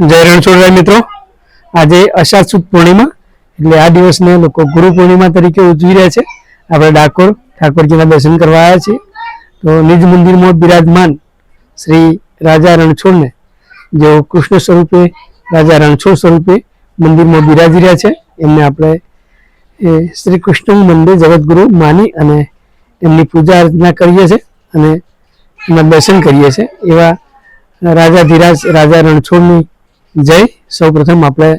જય રણછોડરાય મિત્રો, આજે અષાઢ સુદ પૂર્ણિમા એટલે આ દિવસને લોકો ગુરુ પૂર્ણિમા તરીકે ઉજવી રહ્યા છે. આપણે ડાકોર ઠાકોરજીના દર્શન કરવા આવ્યા છીએ. તો નિજ મંદિરમાં બિરાજમાન શ્રી રાજા રણછોડને, જેઓ કૃષ્ણ સ્વરૂપે રાજા રણછોડ સ્વરૂપે મંદિરમાં બિરાજી રહ્યા છે, એમને આપણે શ્રી કૃષ્ણ મંદિર જગતગુરુ માની અને એમની પૂજા અર્ચના કરીએ છીએ અને એમના દર્શન કરીએ છીએ. એવા રાજાધિરાજ રાજા રણછોડની જય. સૌપ્રથમ આપણે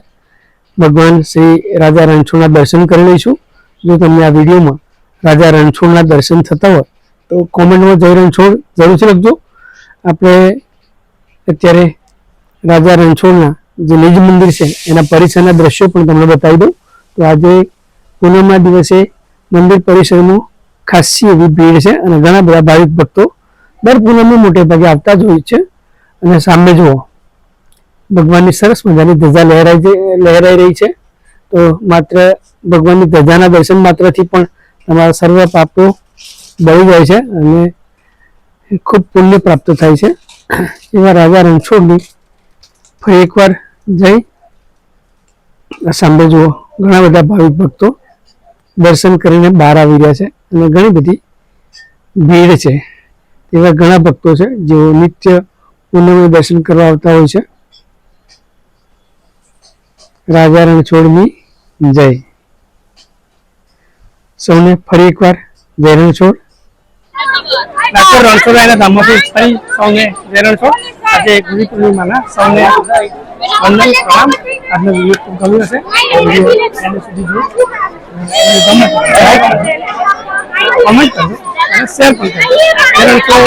ભગવાન શ્રી રાજા રણછોડના દર્શન કરી લઈશું. જો તમને આ વિડીયોમાં રાજા રણછોડના દર્શન થતા હોય તો કોમેન્ટમાં જય રણછોડ જરૂરથી લખજો. આપણે અત્યારે રાજા રણછોડના જે નિજ મંદિર છે એના પરિસરના દ્રશ્યો પણ તમને બતાવી દઉં. તો આજે પૂનમના દિવસે મંદિર પરિસરમાં ખાસી એવી ભીડ છે અને ઘણા બધા ભાવિક ભક્તો દર પૂનમમાં મોટે ભાગે આવતા જ હોય છે. અને સામે જુઓ, ભગવાનની સરસ મજાની ધજા લહેરાઈ રહી છે. તો માત્ર ભગવાનની ધજાના દર્શન માત્રથી પણ તમારા સર્વ પાપો બળી જાય છે અને ખૂબ પુણ્ય પ્રાપ્ત થાય છે. એવા રાજા રણછોડની ફરી એકવાર જઈ. સામે જુઓ, ઘણા બધા ભાવિક ભક્તો દર્શન કરીને બહાર આવી રહ્યા છે અને ઘણી બધી ભીડ છે. એવા ઘણા ભક્તો છે જેઓ નિત્ય પૂનમનું દર્શન કરવા આવતા હોય છે. રાજા રણછોડની જય. સૌને ફરી એકવાર જય રણછોડ. ડાકોર રણછોડરાયના ધામમાંથી ફરી સૌને જય રણછોડ. આજે ગુરુ પૂર્ણિમાના સૌને વંદન પ્રણામ. આજનો વિડીયો ગમ્યો હશે, વિડીયો સુધી જુઓ, કમેન્ટ કરજો અને શેર પણ કરજો. જય રણછોડ.